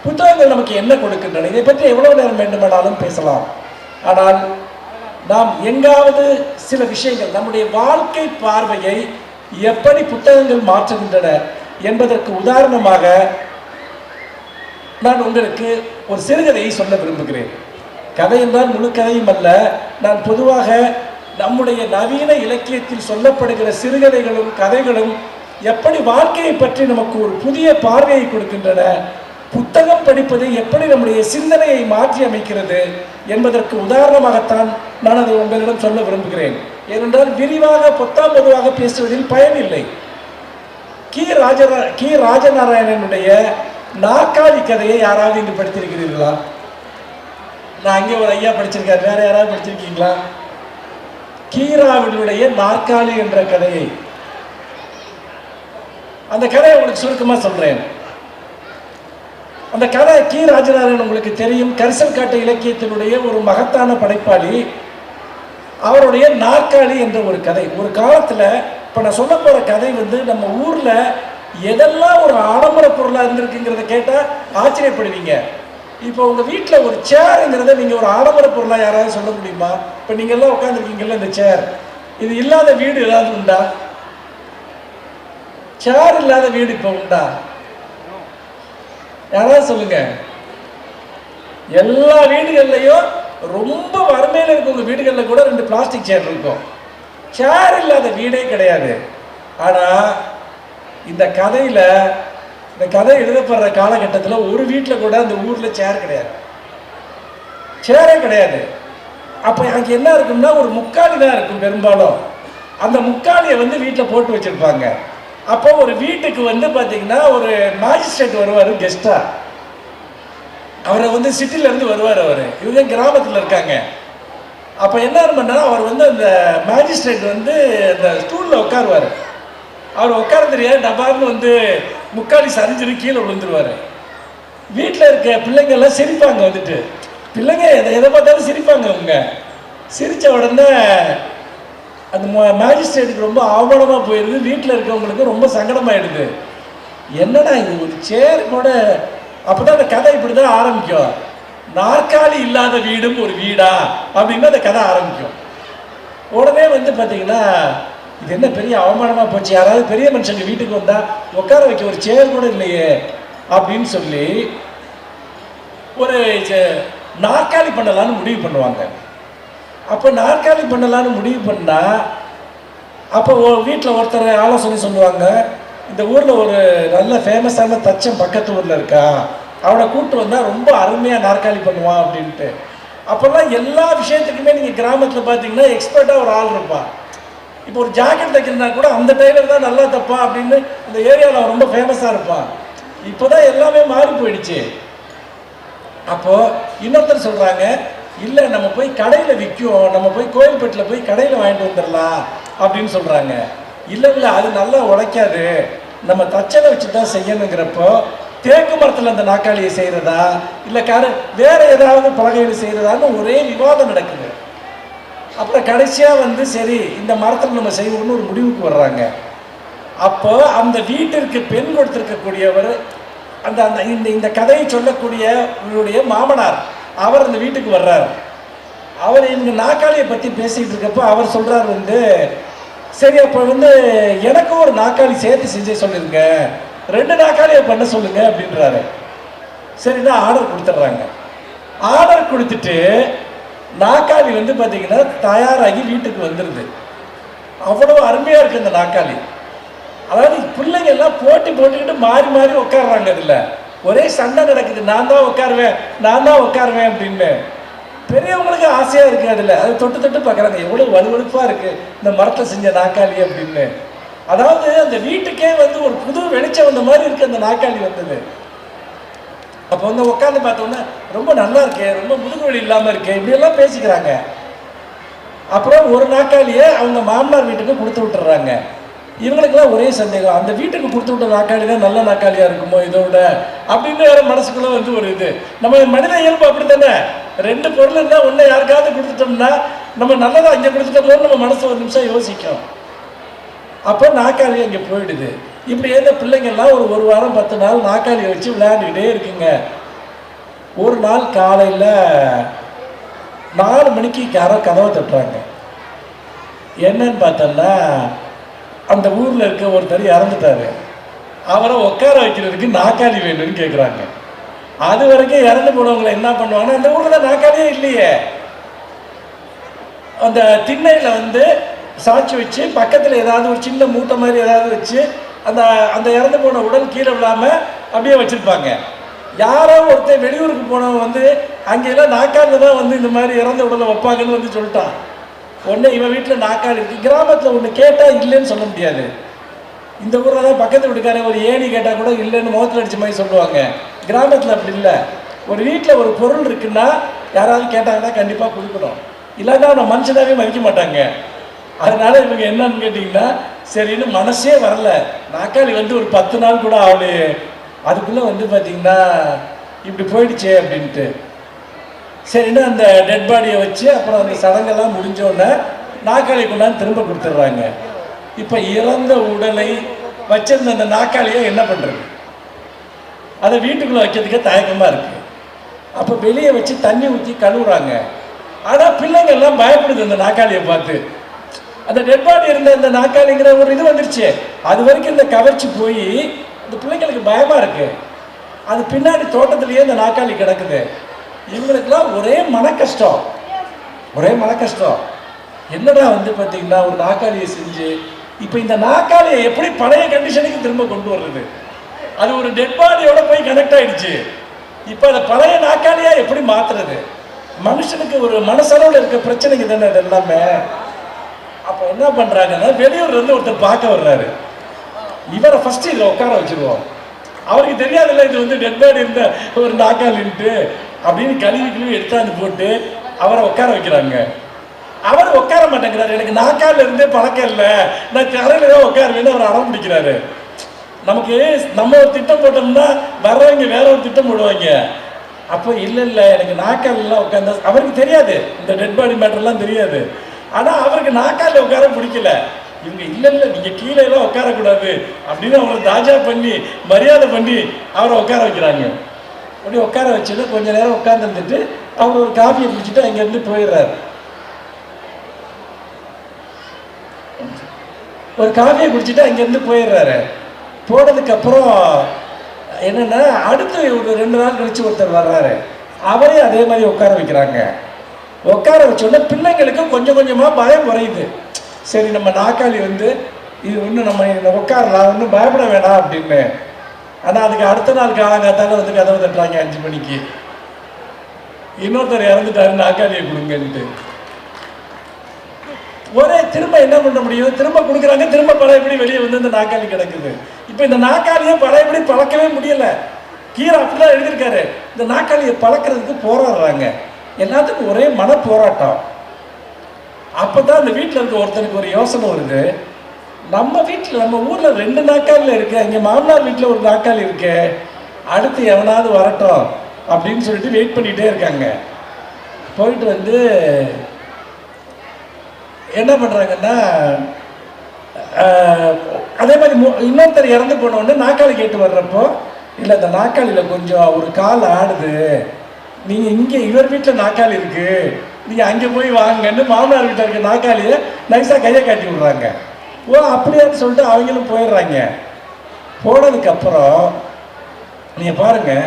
புத்தகங்கள் நமக்கு என்ன கொடுக்கின்றன? இதை பற்றி எவ்வளவு நேரம் வேண்டுமானாலும் பேசலாம். ஆனால் நாம் எங்காவது சில விஷயங்கள் நம்முடைய வாழ்க்கை பார்வையை எப்படி புத்தகங்கள் மாற்றுகின்றன என்பதற்கு உதாரணமாக நான் உங்களுக்கு ஒரு சிறுகதையை சொல்ல விரும்புகிறேன். கதை என்றால் முழு கதையும் அல்ல. நான் பொதுவாக நம்முடைய நவீன இலக்கியத்தில் சொல்லப்படுகிற சிறுகதைகளும் கதைகளும் எப்படி வாழ்க்கையை பற்றி நமக்கு ஒரு புதிய பார்வையை கொடுக்கின்றன, புத்தகம் படிப்பது எப்படி நம்முடைய சிந்தனையை மாற்றி அமைக்கிறது என்பதற்கு உதாரணமாகத்தான் நான் அதை உங்களிடம் சொல்ல விரும்புகிறேன். ஏனென்றால் விரிவாக பொதுவாக பேசுவதில் பயனில்லை. கி ராஜநாராயணனுடைய நாற்காலி கதையை யாராவது இங்கு படித்திருக்கிறீர்களா? நான் அங்கே ஒரு ஐயா படிச்சிருக்காரு, வேற யாராவது படிச்சிருக்கீங்களா? கீராவினுடைய நாற்காலி என்ற கதையை, அந்த கதையை உங்களுக்கு சுருக்கமா சொல்றேன். அந்த கதை கி ராஜநாராயணன் உங்களுக்கு தெரியும், கரிசல் காட்டு இலக்கியத்தினுடைய ஒரு மகத்தான படைப்பாளி. அவருடைய நாற்காலி என்ற ஒரு கதை. ஒரு காலத்துல இப்ப நான் சொல்ல போற கதை நம்ம ஊர்ல எதெல்லாம் ஒரு ஆடம்பர பொருளா இருந்திருக்குங்கிறத கேட்டா ஆச்சரியப்படுவீங்க. இப்போ உங்க வீட்டில் ஒரு சேருங்கிறத நீங்க ஒரு ஆடம்பர பொருளா யாராவது சொல்ல முடியுமா? இப்ப நீங்க எல்லாம் உட்காந்துருக்கீங்கல்ல, இந்த சேர், இது இல்லாத வீடு ஏதாவது உண்டா? சேர் இல்லாத வீடு இப்ப உண்டா? யாராவது சொல்லுங்க. எல்லா வீடுகள்லையும் ரொம்ப வறுமையில இருக்கவங்க வீடுகளில் கூட 2 பிளாஸ்டிக் சேர் இருக்கும். சேர் இல்லாத வீடே கிடையாது. ஆனா இந்த கதை எழுதப்படுற காலகட்டத்தில் ஒரு வீட்டில் கூட அந்த ஊர்ல சேர் கிடையாது, சேரே கிடையாது. அப்ப அங்க என்ன இருக்கும்னா ஒரு முக்காலி தான் இருக்கும் பெரும்பாலும். அந்த முக்காலியை வீட்டில் போட்டு வச்சிருப்பாங்க. அப்போ ஒரு வீட்டுக்கு பாத்தீங்கன்னா ஒரு மேஜிஸ்ட்ரேட் வருவார் கெஸ்டா. அவரை சிட்டில இருந்து வருவார். இவங்க கிராமத்தில் இருக்காங்க. அப்ப என்ன பண்ணா அவர் அந்த மேஜிஸ்ட்ரேட் அந்த ஸ்டூல்ல உட்காருவார். அவர் உட்கார தெரியாது, டபார்னு முக்காலி சரிஞ்சிரு கீழே விழுந்துருவாரு. வீட்டில் இருக்க பிள்ளைங்க எல்லாம் சிரிப்பாங்க. பிள்ளைங்க எதை பார்த்தாலும் சிரிப்பாங்க. அவங்க சிரிச்ச உடனே அந்த மேஜிஸ்ட்ரேட்டுக்கு ரொம்ப அவமானமா போயிடுது. வீட்டில் இருக்கவங்களுக்கு ரொம்ப சங்கடமாயிடுது. என்னடா இது, ஒரு சேர் கூட. அப்பதான் அந்த கதை இப்படிதான் ஆரம்பிக்கும். நாற்காலி இல்லாத வீடும் ஒரு வீடா அப்படின்னு அந்த கதை ஆரம்பிக்கும். உடனே பாத்தீங்கன்னா இது என்ன பெரிய அவமானமா போச்சு, யாராவது பெரிய மனுஷங்க வீட்டுக்கு வந்தா உட்கார வைக்க ஒரு சேர் கூட இல்லையே அப்படின்னு சொல்லி ஒரு நாற்காலி பண்ணலான்னு முடிவு பண்ணுவாங்க. அப்போ நாற்காலி பண்ணலான்னு முடிவு பண்ணா அப்போ வீட்டில் ஒருத்தர் ஆலோசனை சொல்லுவாங்க, இந்த ஊரில் ஒரு நல்ல ஃபேமஸான தச்சன் பக்கத்து ஊரில் இருக்கா, அவனை கூப்பிட்டு வந்தால் ரொம்ப அருமையாக நாற்காலி பண்ணுவான் அப்படின்ட்டு. அப்போல்லாம் எல்லா விஷயத்துக்குமே நீங்கள் கிராமத்தில் பார்த்தீங்கன்னா எக்ஸ்பர்ட்டாக ஒரு ஆள் இருப்பான். இப்போ ஒரு ஜாக்கெட் தைக்கிறதா கூட அந்த டைலர் தான் நல்லா தைப்பான் அப்படின்னு இந்த ஏரியாவில் அவன் ரொம்ப ஃபேமஸாக இருப்பான். இப்போதான் எல்லாமே மாறி போயிடுச்சு. அப்போ இன்னொருத்தர் சொல்றாங்க, இல்லை நம்ம போய் கடையில் விற்கும், நம்ம போய் கோயில்பேட்டில் போய் கடையில் வாங்கிட்டு வந்துடலாம் அப்படின்னு சொல்றாங்க. இல்லை அது நல்லா உழைக்காது, நம்ம தச்சனை வச்சு தான் செய்யணுங்கிறப்போ தேக்கு மரத்தில் அந்த நாற்காலியை செய்கிறதா இல்லை வேற ஏதாவது பலகையில் செய்கிறதான்னு ஒரே விவாதம் நடக்குது. அப்புறம் கடைசியாக சரி இந்த மரத்தில் நம்ம செய்வோம்னு ஒரு முடிவுக்கு வர்றாங்க. அப்போ அந்த வீட்டிற்கு பெண் கொடுத்திருக்கக்கூடியவர் அந்த அந்த இந்த கதையை சொல்லக்கூடிய இவருடைய மாமனார், அவர் அந்த வீட்டுக்கு வர்றார். அவர் இவங்க நாற்காலியை பற்றி பேசிகிட்டு இருக்கப்போ அவர் சொல்கிறார் சரி அப்போ எனக்கும் ஒரு நாற்காலி சேர்த்து செஞ்சு சொல்லிருங்க, 2 நாற்காலியை பண்ண சொல்லுங்க அப்படின்றாரு. சரிதான் ஆர்டர் கொடுத்துட்றாங்க. ஆர்டர் கொடுத்துட்டு நாற்காலி பார்த்தீங்கன்னா தயாராகி வீட்டுக்கு வந்துடுது. அவ்வளோ அருமையாக இருக்குது இந்த நாற்காலி. அதாவது பிள்ளைங்க எல்லாம் போட்டுக்கிட்டு மாறி மாறி உட்காடுறாங்க. அதில் ஒரே சண்டை நடக்குது, நான் தான் உட்காருவேன் அப்படின்னு. பெரியவங்களுக்கு ஆசையாக இருக்குது. அதில் அதை தொட்டு பார்க்குறாங்க, எவ்வளோ வலுவழுப்பாக இருக்குது இந்த மரத்தை செஞ்ச நாற்காலி அப்படின்னு. அதாவது அந்த வீட்டுக்கே ஒரு புது வெளிச்சம் வந்த மாதிரி இருக்குது அந்த நாற்காலி வந்தது. அப்போ உட்காந்து பார்த்தோன்னா ரொம்ப நல்லா இருக்கே, ரொம்ப முதுகுவலி இல்லாமல் இருக்கே, இப்படியெல்லாம் பேசிக்கிறாங்க. அப்புறம் ஒரு நாற்காலியை அவங்க மாமனார் வீட்டுக்கு கொடுத்து விட்டுறாங்க. இவங்களுக்கெல்லாம் ஒரே சந்தேகம், அந்த வீட்டுக்கு கொடுத்து விட்ட நாற்காலி தான் நல்ல நாற்காலியாக இருக்குமோ இதோட அப்படின்னு வேற மனசுக்குள்ள ஒரு இது. நம்ம மனித இயல்பு அப்படி தானே, 2 பொருள் இருந்தால் ஒன்றை யாருக்காவது கொடுத்துட்டோம்னா நம்ம நல்லதாக இங்கே கொடுத்துட்டோம்னு நம்ம மனசு ஒரு நிமிஷம் யோசிக்கும். அப்போ நாற்காலி அங்கே போயிடுது. இப்படி ஏதோ பிள்ளைங்கள்லாம் ஒரு வாரம் 10 நாள் நாற்காலியை வச்சு விளையாண்டுக்கிட்டே இருக்குங்க. ஒரு நாள் காலையில் 4 மணிக்கு யாரோ கதவை தட்டுறாங்க. என்னன்னு பார்த்தோம்னா அந்த ஊரில் இருக்க ஒருத்தர் இறந்துட்டாரு. அவரை உட்கார வைக்கிறதுக்கு நாற்காலி வேணும்னு கேட்குறாங்க. அது வரைக்கும் இறந்து போனவங்களை என்ன பண்ணுவாங்கன்னா, அந்த ஊரில் தான் நாற்காலியே இல்லையே, அந்த திண்ணையில் வந்து சாட்சி வச்சு பக்கத்தில் ஏதாவது ஒரு சின்ன மூட்டை மாதிரி ஏதாவது வச்சு அந்த அந்த இறந்து போன உடல் கீழே விழாமல் அப்படியே வச்சுருப்பாங்க. யாரோ ஒருத்தர் வெளியூருக்கு போனவங்க வந்து அங்கெல்லாம் நாற்காலில் தான் வந்து இந்த மாதிரி இறந்த உடலை வைப்பாங்கன்னு வந்து சொல்லிட்டான். ஒன்று இவன் வீட்டில் நாற்காலி இருக்குது. கிராமத்தில் ஒன்று கேட்டால் இல்லைன்னு சொல்ல முடியாது. இந்த ஊரில் தான் பக்கத்து வீட்டுக்காரன் ஒரு ஏணி கேட்டால் கூட இல்லைன்னு முகத்தில் அடித்த மாதிரி சொல்லுவாங்க. கிராமத்தில் அப்படி இல்லை. ஒரு வீட்டில் ஒரு பொருள் இருக்குன்னா யாராவது கேட்டாங்கன்னா கண்டிப்பாக கொடுக்கணும், இல்லைன்னா அவனை மனுஷனாகவே மதிக்க மாட்டாங்க. அதனால இவங்க என்னன்னு கேட்டிங்கன்னா, சரின்னு மனசே வரல, நாற்காலி வந்து ஒரு 10 நாள் கூட அவளே அதுக்குள்ளே வந்து பார்த்திங்கன்னா இப்படி போயிடுச்சே அப்படின்ட்டு சரின்னு அந்த டெட் பாடியை வச்சு அப்புறம் அந்த சடங்கெல்லாம் முடிஞ்சோடனே நாற்காலியை கொண்டாந்து திரும்ப கொடுத்துட்றாங்க. இப்போ இறந்த உடலை வச்சிருந்த அந்த நாற்காலியை என்ன பண்ணுறது? அதை வீட்டுக்குள்ளே வைக்கிறதுக்கே தயக்கமாக இருக்குது. அப்போ வெளியே வச்சு தண்ணி ஊற்றி கழுவுறாங்க. ஆனால் பிள்ளைங்கள்லாம் பயப்படுது அந்த நாற்காலியை பார்த்து. அந்த டெட் பாடி இருந்த அந்த நாற்காலிங்கிற ஒரு இது வந்துருச்சு. அது வரைக்கும் இந்த கவர்ச்சி போய் இந்த பிள்ளைங்களுக்கு பயமாக இருக்குது. அது பின்னாடி தோட்டத்திலேயே இந்த நாற்காலி கிடக்குது. இவங்களுக்கெல்லாம் ஒரே மன கஷ்டம், ஒரே மன கஷ்டம். என்னடா வந்து பார்த்தீங்கன்னா ஒரு நாற்காலியை செஞ்சு இப்போ இந்த நாற்காலியை எப்படி பழைய கண்டிஷனுக்கு திரும்ப கொண்டு வர்றது? அது ஒரு டெட் பாடியோட போய் கனெக்ட் ஆயிடுச்சு. இப்போ அதை பழைய நாற்காலியாக எப்படி மாற்றுறது? மனுஷனுக்கு ஒரு மனசளவில் இருக்க பிரச்சனைக்கு தானே அது எல்லாமே. அப்போ என்ன பண்ணுறாங்கன்னா, வெளியூர்லேருந்து ஒருத்தர் பார்க்க வர்றாரு. இவரை ஃபஸ்ட்டு இதில் உட்கார வச்சுருவோம். அவருக்கு தெரியாதுல்ல இது வந்து டெட் பாடி இருந்த ஒரு நாற்காலின்ட்டு. அப்படின்னு கழுவி எடுத்தாந்து போட்டு அவரை உட்கார வைக்கிறாங்க. அவர் உட்கார மாட்டேங்கிறாரு. எனக்கு நாற்காலில் இருந்தே பழக்கம் இல்லை, நான் கரையில் தான் உட்காருவேன்னு அவர் அடம் பிடிக்கிறாரு. நமக்கு நம்ம ஒரு திட்டம் போட்டோம்னா வர்றவங்க வேற ஒரு திட்டம் போடுவாங்க. அப்போ இல்லை எனக்கு நாற்காலிலாம் உட்காந்து அவருக்கு தெரியாது, இந்த டெட் பாடி மேட்டர்லாம் தெரியாது. ஆனால் அவருக்கு நாற்காலில் உட்கார பிடிக்கல. இவங்க இல்லை நீங்கள் கீழே எல்லாம் உட்காரக்கூடாது அப்படின்னு அவரை தாஜா பண்ணி மரியாதை பண்ணி அவரை உட்கார வைக்கிறாங்க. அப்படி உட்கார வச்சுட்டு கொஞ்ச நேரம் உட்காந்துருந்துட்டு அவர் ஒரு காஃபியை குடிச்சிட்டு அங்கேருந்து போயிடுறாரு. ஒரு காஃபியை குடிச்சிட்டு அங்கேருந்து போயிடுறாரு. போனதுக்கப்புறம் என்னென்னா அடுத்து ஒரு 2 நாள் கழித்து ஒருத்தர் வர்றாரு. அவரே அதே மாதிரி உட்கார வைக்கிறாங்க. உட்கார வச்சோடனே பிள்ளைங்களுக்கு கொஞ்சம் கொஞ்சமாக பயம் குறையுது. சரி நம்ம நாற்காலி வந்து இது ஒன்றும் நம்ம உட்காரலாம், ஒன்றும் பயப்பட வேணாம் அப்படின்னு. ஆனால் அதுக்கு அடுத்த நாள் காலங்காத்தால வந்து கதவை தட்டுறாங்க 5 மணிக்கு. இன்னொருத்தர் இறந்துட்டாரு, நாற்காலியை கொடுங்கன்ட்டு. ஒரே திரும்ப என்ன பண்ண முடியும்? திரும்ப கொடுக்குறாங்க, திரும்ப பழையபடி வெளியே வந்து இந்த நாற்காலி கிடக்குது. இப்போ இந்த நாற்காலியை பழையபடி பழக்கவே முடியலை. கீரை அப்படிதான் எழுதியிருக்காரு, இந்த நாற்காலியை பழக்கிறதுக்கு போராடுறாங்க. எல்லாத்துக்கும் ஒரே மன போராட்டம். அப்போ தான் அந்த வீட்டில் இருக்க ஒருத்தனுக்கு ஒரு யோசனை வருது. நம்ம வீட்டில் நம்ம ஊரில் 2 நாற்காலியில் இருக்கு, இங்கே மாமனார் வீட்டில் ஒரு நாற்காலி இருக்கு, அடுத்து எவனாவது வரட்டும் அப்படின்னு சொல்லிட்டு வெயிட் பண்ணிகிட்டே இருக்காங்க. போயிட்டு வந்து என்ன பண்ணுறாங்கன்னா, அதே மாதிரி இன்னொருத்தர் இறந்து போனோடனே நாற்காலி கேட்டு வர்றப்போ, இல்லை இந்த நாற்காலியில் கொஞ்சம் ஒரு கால் ஆடுது, நீங்கள் இங்கே இவர் வீட்டில் நாற்காலி இருக்குது, நீங்கள் அங்கே போய் வாங்கன்னு மாமனார் வீட்டில் இருக்க நாற்காலியை நைஸாக கையை காட்டி விட்றாங்க. ஓ அப்படியான்னு சொல்லிட்டு அவங்களும் போயிடுறாங்க. போனதுக்கப்புறம் நீங்கள் பாருங்கள்,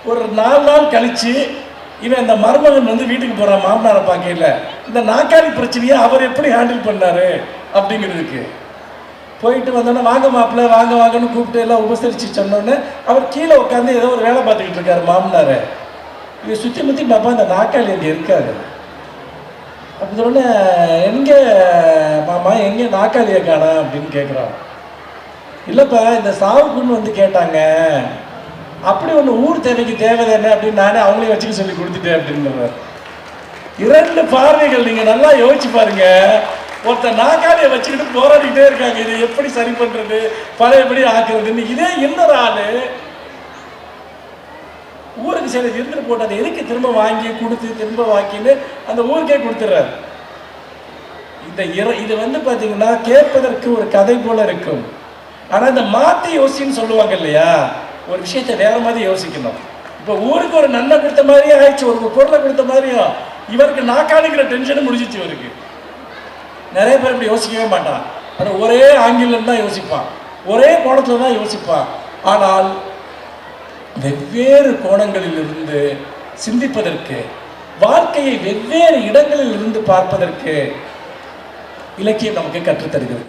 ஒரு 4 நாள் கழித்து இவன் இந்த மருமகன் வந்து வீட்டுக்கு போகிறான் மாமனாரை பார்க்கல. இந்த நாற்காலி பிரச்சனையை அவர் எப்படி ஹேண்டில் பண்ணார் அப்படிங்கிறதுக்கு போயிட்டு வந்தோன்னே வாங்க மாப்பிள்ளை வாங்க வாங்கன்னு கூப்பிட்டு எல்லாம் உபசரித்து சொன்னோன்னே அவர் கீழே உட்காந்து ஏதோ ஒரு வேலை பார்த்துக்கிட்டு இருக்காரு மாமனார். இவன் சுற்றி முற்றி பார்ப்பா இந்த நாற்காலி அங்கே இருக்காது. அப்படி சொன்னோன்னே எங்கே மாமா எங்கே நாற்காலியை காணா அப்படின்னு கேட்குறான். இல்லைப்பா இந்த சாவுக்குன்னு வந்து கேட்டாங்க, அப்படி ஒன்று ஊர் தேவைக்கு தேவை தானே அப்படின்னு நானே அவங்களையும் வச்சுக்க சொல்லி கொடுத்துட்டேன் அப்படின்னு. 2 பார்வைகள் நீங்கள் நல்லா யோசிச்சு பாருங்க. ஒருத்தர் நாற்காலியை வச்சுக்கிட்டு போராடிக்கிட்டே இருக்காங்க, இதை எப்படி சரி பண்ணுறது பழையபடி ஆக்குறதுன்னு. இதே இன்னொரு ஆள் ஊருக்கு சரி இருந்துட்டு போட்டு எதுக்கு திரும்ப வாங்கி கொடுத்து திரும்ப வாங்கின்னு அந்த ஊருக்கே கொடுத்துட்றாரு. இது வந்து பார்த்தீங்கன்னா கேட்பதற்கு ஒரு கதை போல இருக்கும். ஆனால் இந்த மாற்றி யோசின்னு சொல்லுவாங்க இல்லையா, ஒரு விஷயத்தை வேற மாதிரி யோசிக்கணும். இப்போ ஊருக்கு ஒரு நன்மை கொடுத்த மாதிரியே ஆயிடுச்சு, ஒரு பொருளை கொடுத்த மாதிரியும் இவருக்கு நாக்காளிக்கிற டென்ஷனும் முடிஞ்சிச்சு. இவருக்கு நிறைய பேர் இப்படி யோசிக்கவே மாட்டான். ஆனால் ஒரே ஆங்கிலம் தான் யோசிப்பான், ஒரே கோணத்தில் தான் யோசிப்பான். ஆனால் வெவ்வேறு கோணங்களில் இருந்து சிந்திப்பதற்கு, வாழ்க்கையை வெவ்வேறு இடங்களில் இருந்து பார்ப்பதற்கு இலக்கியம் நமக்கு கற்றுத்தருகிறது.